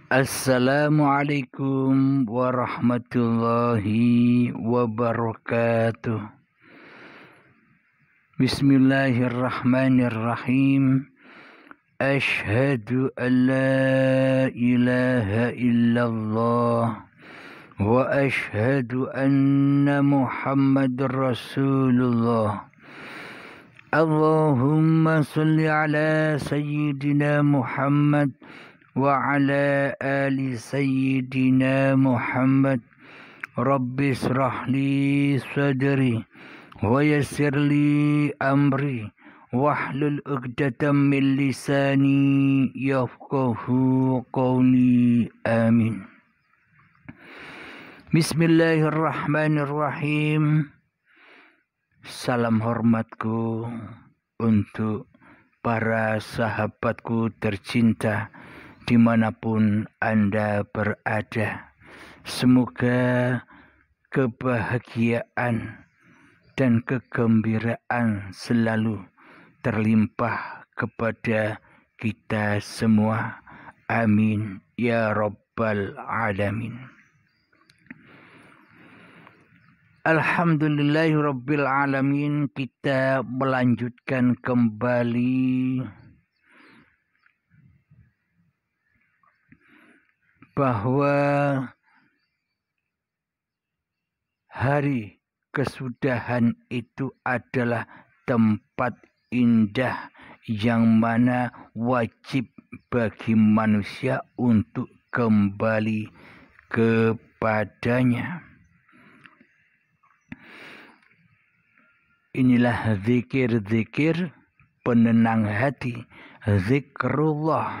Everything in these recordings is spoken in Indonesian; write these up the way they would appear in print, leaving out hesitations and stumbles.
Assalamualaikum warahmatullahi wabarakatuh. Bismillahirrahmanirrahim. Ashhadu an la ilaha illallah wa ashhadu anna Muhammadar Rasulullah. Allahumma salli ala sayyidina Muhammad wa ala ali sayyidina Muhammad. Rabbi israh li sadri wa yassir li amri wahlul 'uqdatam min lisani yafqahu qawli. Amin. Bismillahirrahmanirrahim. Salam hormatku untuk para sahabatku tercinta dimanapun Anda berada. Semoga kebahagiaan dan kegembiraan selalu terlimpah kepada kita semua. Amin ya rabbal alamin. Alhamdulillahirabbil alamin. Kita melanjutkan kembali bahwa hari kesudahan itu adalah tempat indah yang mana wajib bagi manusia untuk kembali kepadanya. Inilah zikir-zikir penenang hati, zikrullah.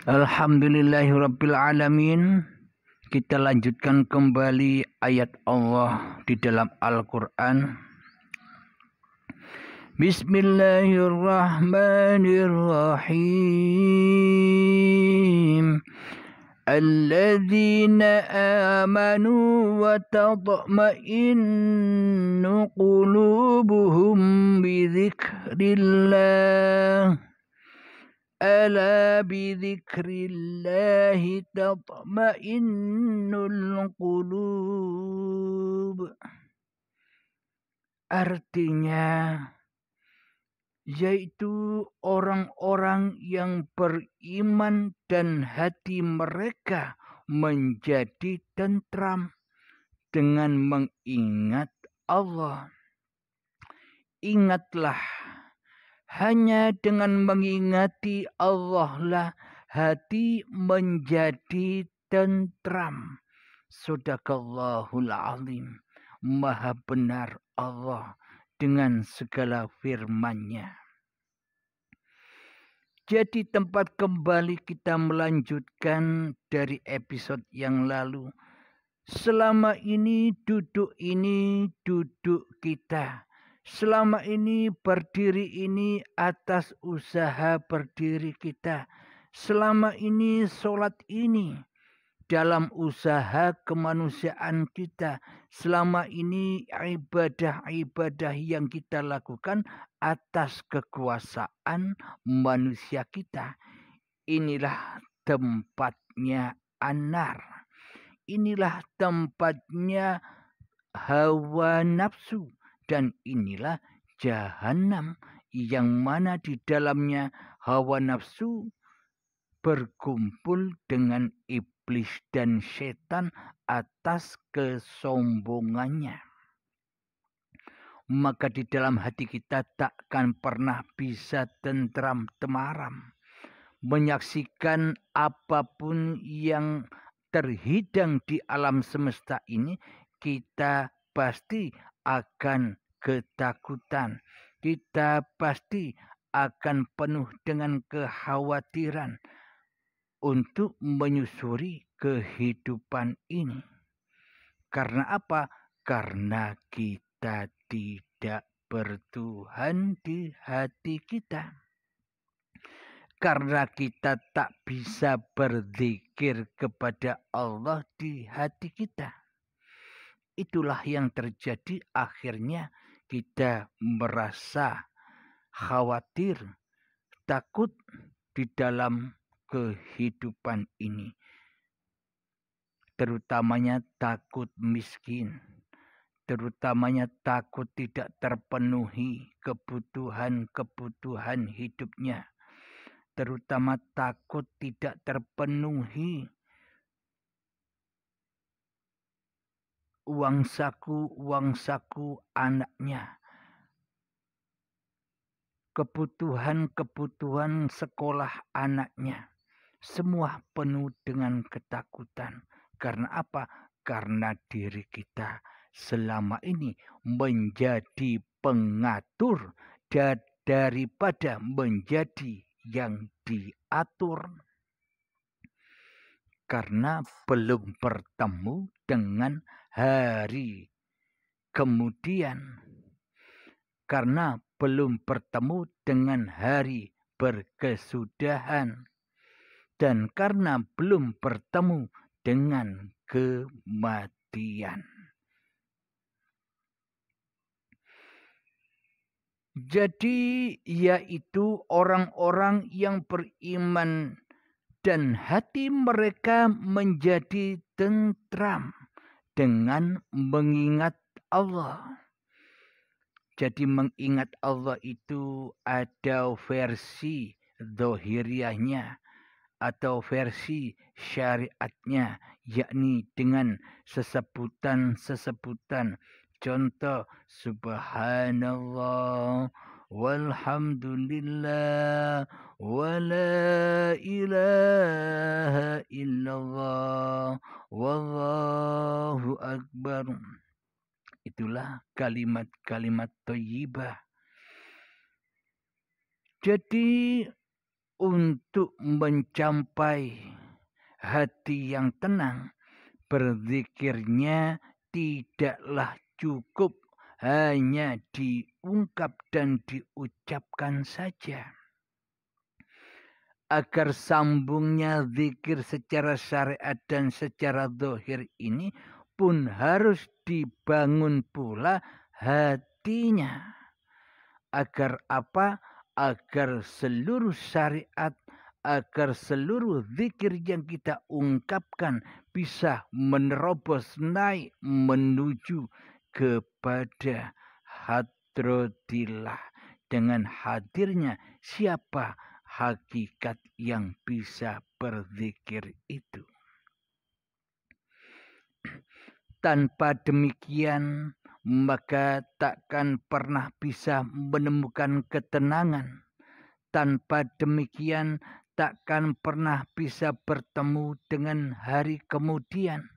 Alhamdulillahirabbil alamin. Kita lanjutkan kembali ayat Allah di dalam Al-Qur'an. Bismillahirrahmanirrahim. Alladzina amanu wa tatma'innu qulubuhum bi dzikrillah. Ala bidzikrillahi tatma'innul qulub. Artinya yaitu orang-orang yang beriman dan hati mereka menjadi tentram dengan mengingat Allah. Ingatlah, hanya dengan mengingati Allah lah hati menjadi tentram. Shadaqallahul azim. Maha benar Allah dengan segala firman-Nya. Jadi tempat kembali kita melanjutkan dari episode yang lalu. Selama ini duduk kita. Selama ini berdiri ini atas usaha berdiri kita. Selama ini sholat ini dalam usaha kemanusiaan kita. Selama ini ibadah-ibadah yang kita lakukan atas kekuasaan manusia kita. Inilah tempatnya anar. Inilah tempatnya hawa nafsu. Dan inilah jahanam yang mana di dalamnya hawa nafsu berkumpul dengan iblis dan setan atas kesombongannya. Maka di dalam hati kita takkan pernah bisa tentram temaram. Menyaksikan apapun yang terhidang di alam semesta ini, kita pasti akan ketakutan. Kita pasti akan penuh dengan kekhawatiran untuk menyusuri kehidupan ini. Karena apa? Karena kita tidak bertuhan di hati kita. Karena kita tak bisa berzikir kepada Allah di hati kita. Itulah yang terjadi, akhirnya kita merasa khawatir, takut di dalam kehidupan ini. Terutamanya takut miskin. Terutamanya takut tidak terpenuhi kebutuhan-kebutuhan hidupnya. Terutama takut tidak terpenuhi uang saku anaknya. Kebutuhan-kebutuhan sekolah anaknya. Semua penuh dengan ketakutan. Karena apa? Karena diri kita selama ini menjadi pengatur daripada menjadi yang diatur. Karena belum bertemu dengan hari kemudian. Karena belum bertemu dengan hari berkesudahan. Dan karena belum bertemu dengan kematian. Jadi yaitu orang-orang yang beriman dan hati mereka menjadi tentram dengan mengingat Allah. Jadi mengingat Allah itu ada versi zahiriyahnya atau versi syariatnya, yakni dengan sesebutan-sesebutan. Contoh, subhanallah, walhamdulillah, wala ilaha illallah, wallahu akbar. Itulah kalimat-kalimat thayyibah. Jadi untuk mencapai hati yang tenang, berzikirnya tidaklah cukup hanya diungkap dan diucapkan saja. Agar sambungnya zikir secara syariat dan secara zahir ini pun harus dibangun pula hatinya. Agar apa? Agar seluruh syariat, agar seluruh zikir yang kita ungkapkan bisa menerobos naik menuju kepada hadratillah. Dengan hadirnya siapa hakikat yang bisa berzikir itu. Tanpa demikian, maka takkan pernah bisa menemukan ketenangan. Tanpa demikian, takkan pernah bisa bertemu dengan hari kemudian.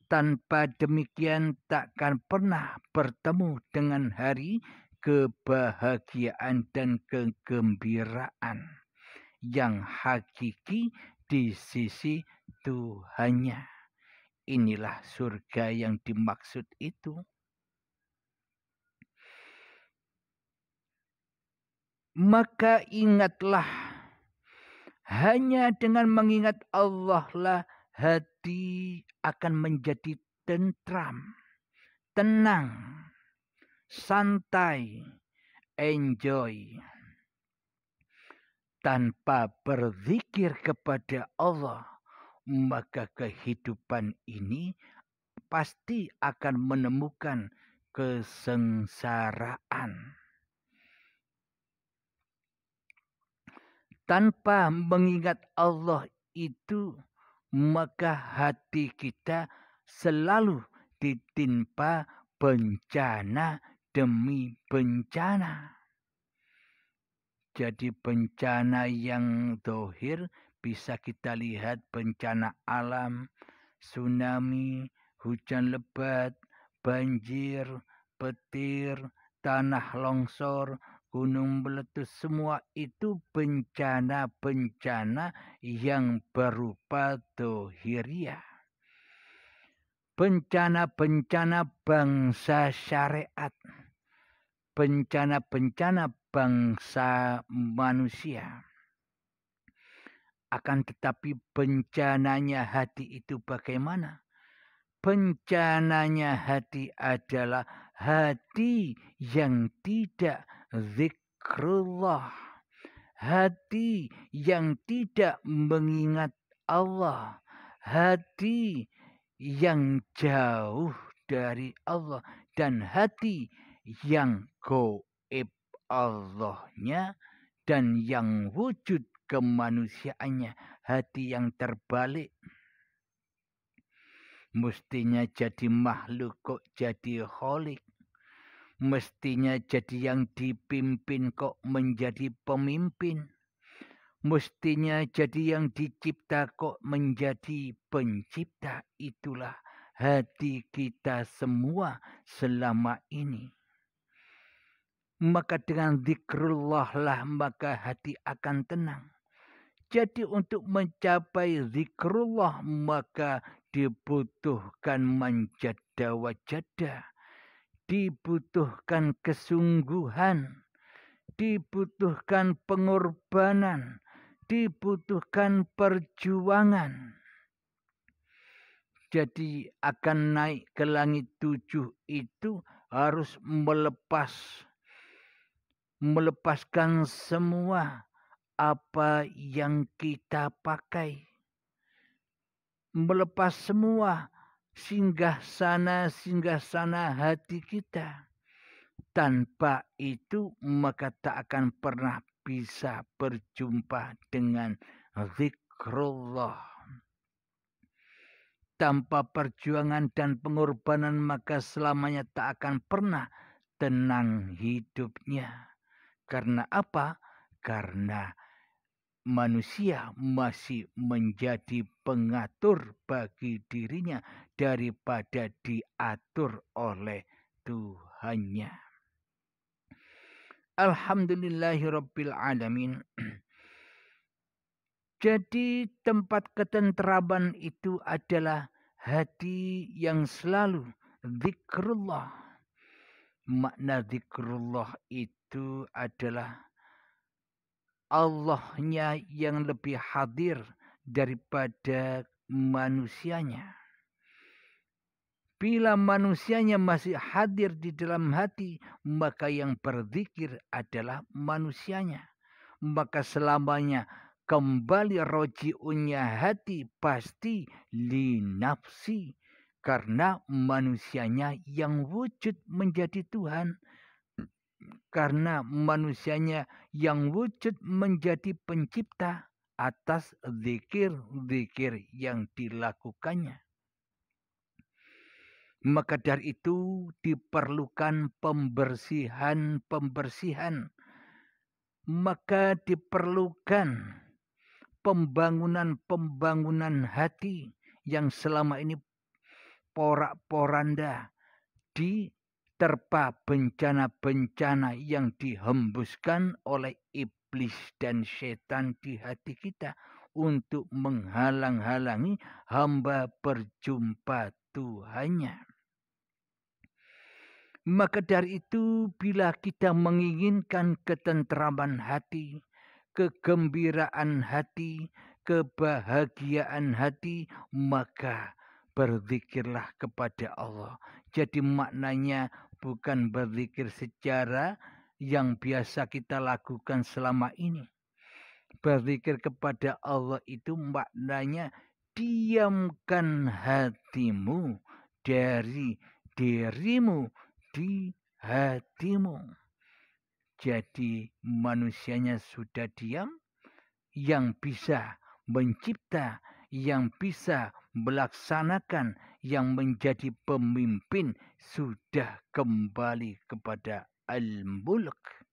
Tanpa demikian, takkan pernah bertemu dengan hari kebahagiaan dan kegembiraan yang hakiki di sisi Tuhannya. Inilah surga yang dimaksud itu. Maka ingatlah, hanya dengan mengingat Allah lah hati akan menjadi tentram, tenang, santai, enjoy. Tanpa berzikir kepada Allah, maka kehidupan ini pasti akan menemukan kesengsaraan. Tanpa mengingat Allah itu, maka hati kita selalu ditimpa bencana demi bencana. Jadi bencana yang zahir bisa kita lihat bencana alam, tsunami, hujan lebat, banjir, petir, tanah longsor, gunung meletus, semua itu bencana-bencana yang berupa zahiriyah. Bencana-bencana bangsa syariat. Bencana-bencana bangsa manusia. Akan tetapi bencananya hati itu bagaimana? Bencananya hati adalah hati yang tidak zikrullah, hati yang tidak mengingat Allah, hati yang jauh dari Allah, dan hati yang gaib Allahnya dan yang wujud kemanusiaannya, hati yang terbalik. Mestinya jadi makhluk kok jadi kholik. Mestinya jadi yang dipimpin kok menjadi pemimpin. Mestinya jadi yang dicipta kok menjadi pencipta. Itulah hati kita semua selama ini. Maka dengan zikrullah lah maka hati akan tenang. Jadi untuk mencapai zikrullah maka dibutuhkan manjada wajada, dibutuhkan kesungguhan, dibutuhkan pengorbanan, dibutuhkan perjuangan. Jadi akan naik ke langit 7 itu harus melepaskan semua apa yang kita pakai. Melepas semua singgah sana hati kita. Tanpa itu maka tak akan pernah bisa berjumpa dengan zikrullah. Tanpa perjuangan dan pengorbanan maka selamanya tak akan pernah tenang hidupnya. Karena apa? Karena manusia masih menjadi pengatur bagi dirinya daripada diatur oleh Tuhannya. Alhamdulillahirabbil alamin. Jadi tempat ketentraman itu adalah hati yang selalu zikrullah. Makna zikrullah itu adalah Allahnya yang lebih hadir daripada manusianya. Bila manusianya masih hadir di dalam hati, maka yang berzikir adalah manusianya. Maka selamanya kembali roji'unnya hati pasti li nafsi. Karena manusianya yang wujud menjadi Tuhan. Karena manusianya yang wujud menjadi pencipta atas zikir-zikir yang dilakukannya. Maka dari itu diperlukan pembersihan. Maka diperlukan pembangunan hati yang selama ini porak-poranda diterpa bencana-bencana yang dihembuskan oleh iblis dan setan di hati kita untuk menghalang-halangi hamba berjumpa Tuhannya. Maka dari itu bila kita menginginkan ketentraman hati, kegembiraan hati, kebahagiaan hati, maka berzikirlah kepada Allah. Jadi maknanya bukan berzikir secara yang biasa kita lakukan selama ini. Berzikir kepada Allah itu maknanya diamkan hatimu dari dirimu di hatimu. Jadi manusianya sudah diam, yang bisa mencipta, yang bisa melaksanakan, yang menjadi pemimpin sudah kembali kepada Al-Mulk.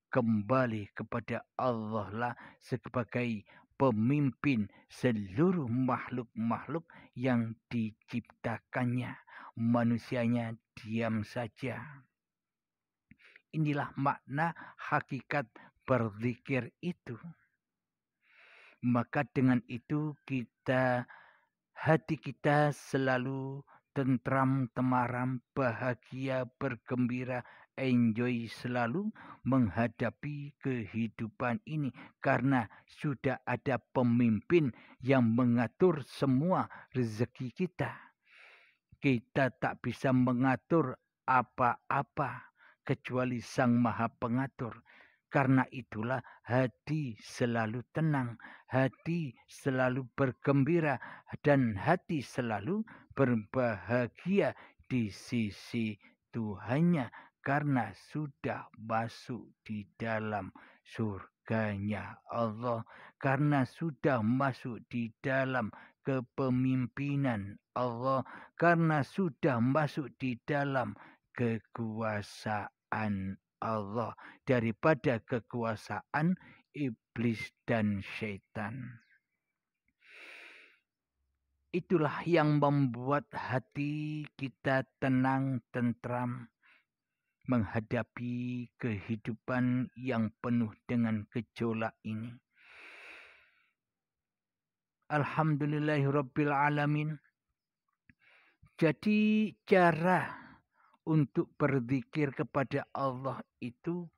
Kembali kepada Allah lah sebagai pemimpin seluruh makhluk-makhluk yang diciptakannya. Manusianya diam saja. Inilah makna hakikat berzikir itu. Maka dengan itu hati kita selalu tentram, temaram, bahagia, bergembira, enjoy selalu menghadapi kehidupan ini. Karena sudah ada pemimpin yang mengatur semua rezeki kita. Kita tak bisa mengatur apa-apa kecuali Sang Maha Pengatur. Karena itulah hati selalu tenang, hati selalu bergembira, dan hati selalu berbahagia di sisi Tuhannya karena sudah masuk di dalam surganya Allah, karena sudah masuk di dalam kepemimpinan Allah, karena sudah masuk di dalam kekuasaan Allah daripada kekuasaan iblis dan syaitan. Itulah yang membuat hati kita tenang, tentram, menghadapi kehidupan yang penuh dengan gejolak ini. Alhamdulillahirabbil alamin. Jadi cara untuk berzikir kepada Allah itu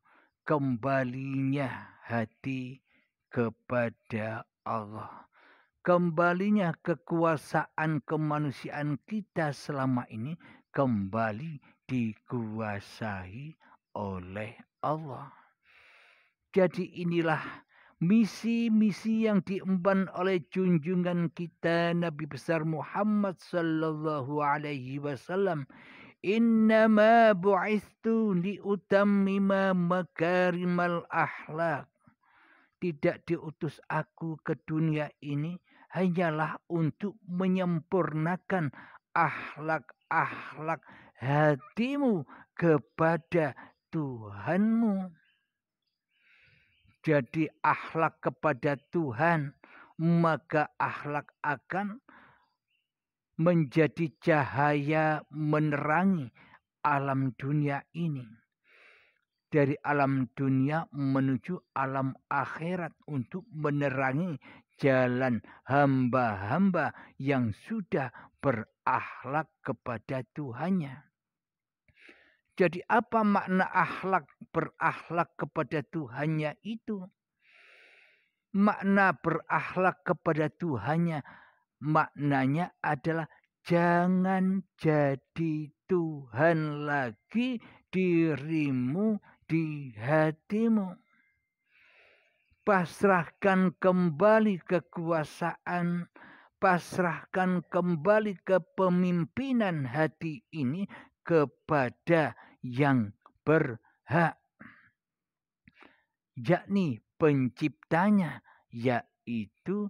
kembalinya hati kepada Allah. Kembalinya kekuasaan kemanusiaan kita selama ini kembali dikuasai oleh Allah. Jadi inilah misi-misi yang diemban oleh junjungan kita Nabi besar Muhammad sallallahu alaihi wasallam. Innama bu'istu liutammima makarimal akhlak. Tidak diutus aku ke dunia ini hanyalah untuk menyempurnakan akhlak-akhlak hatimu kepada Tuhanmu. Jadi akhlak kepada Tuhan, maka akhlak akan menjadi cahaya menerangi alam dunia ini. Dari alam dunia menuju alam akhirat untuk menerangi jalan hamba-hamba yang sudah berakhlak kepada Tuhannya. Jadi apa makna berakhlak kepada Tuhannya itu? Makna berakhlak kepada Tuhannya maknanya adalah jangan jadi Tuhan lagi dirimu di hatimu. Pasrahkan kembali kekuasaan, pasrahkan kembali kepemimpinan hati ini kepada yang berhak, yakni penciptanya, yaitu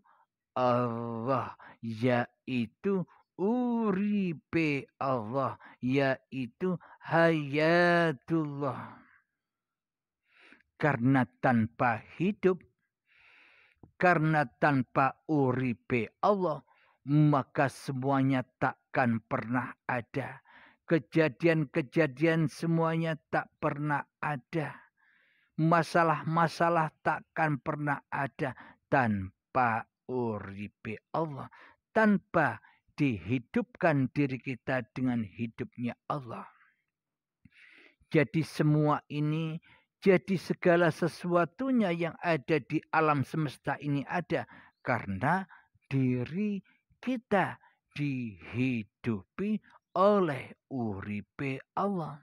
Allah, yaitu uripe Allah, yaitu hayatullah. Karena tanpa hidup, karena tanpa uripe Allah, maka semuanya takkan pernah ada. Kejadian-kejadian semuanya tak pernah ada. Masalah-masalah takkan pernah ada tanpa uripe Allah, tanpa dihidupkan diri kita dengan hidupnya Allah. Jadi semua ini, jadi segala sesuatunya yang ada di alam semesta ini ada karena diri kita dihidupi oleh uripe Allah.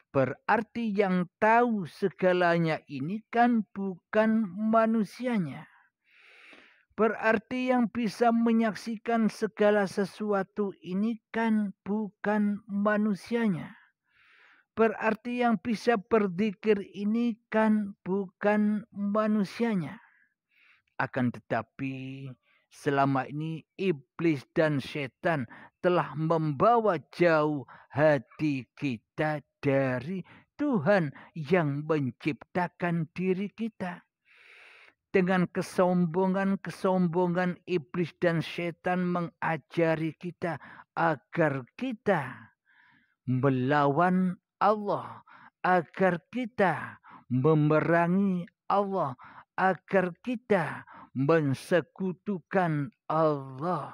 Berarti yang tahu segalanya ini kan bukan manusianya. Berarti yang bisa menyaksikan segala sesuatu ini kan bukan manusianya. Berarti yang bisa berzikir ini kan bukan manusianya. Akan tetapi selama ini iblis dan setan telah membawa jauh hati kita dari Tuhan yang menciptakan diri kita. Dengan kesombongan iblis dan setan mengajari kita agar kita melawan Allah, agar kita memerangi Allah, agar kita mensekutukan Allah.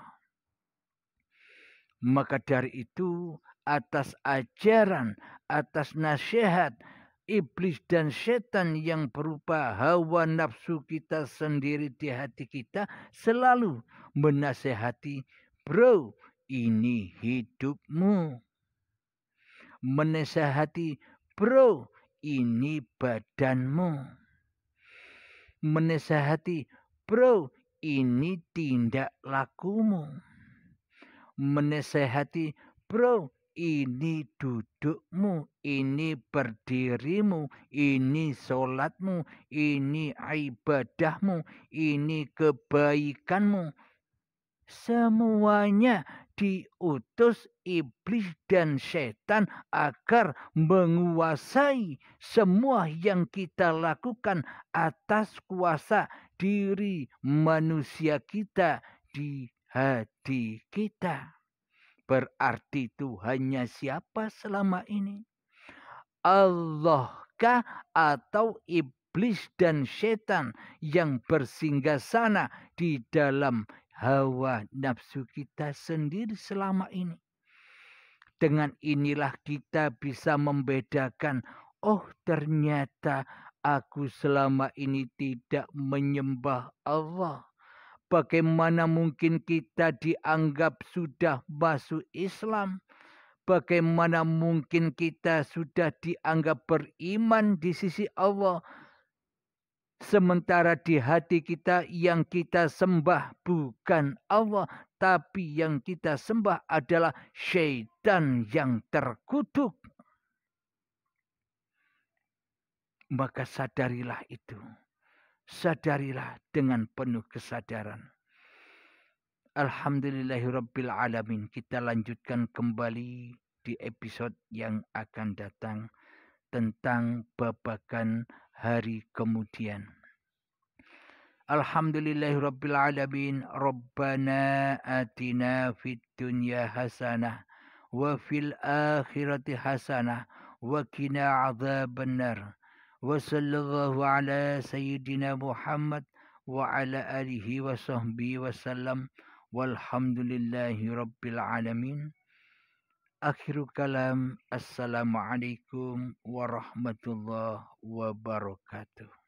Maka dari itu, atas ajaran, atas nasihat iblis dan setan yang berupa hawa nafsu kita sendiri di hati kita selalu menasehati, bro, ini hidupmu. menasehati, bro, ini badanmu. Menasehati, bro, ini tindak lakumu. Menasehati, bro, ini dudukmu, ini berdirimu, ini sholatmu, ini ibadahmu, ini kebaikanmu. Semuanya diutus iblis dan setan agar menguasai semua yang kita lakukan atas kuasa diri manusia kita di hati kita. Berarti Tuhannya siapa selama ini? Allahkah atau iblis dan setan yang bersinggasana di dalam hawa nafsu kita sendiri selama ini? Dengan inilah kita bisa membedakan, oh ternyata aku selama ini tidak menyembah Allah. Bagaimana mungkin kita dianggap sudah masuk Islam? Bagaimana mungkin kita sudah dianggap beriman di sisi Allah, sementara di hati kita yang kita sembah bukan Allah, tapi yang kita sembah adalah syaitan yang terkutuk. Maka sadarilah itu. Sadarilah dengan penuh kesadaran. Alhamdulillahirabbil alamin. Kita lanjutkan kembali di episode yang akan datang tentang babakan hari kemudian. Alhamdulillahirabbil alamin. Rabbana atina fid dunya hasanah wa fil akhirati hasanah wa qina adzabannar. Wa sallallahu ala sayyidina Muhammad wa ala alihi wa sahbihi wasallam. Walhamdulillahi rabbil alamin. Akhiru kalam. Assalamualaikum warahmatullahi wabarakatuh.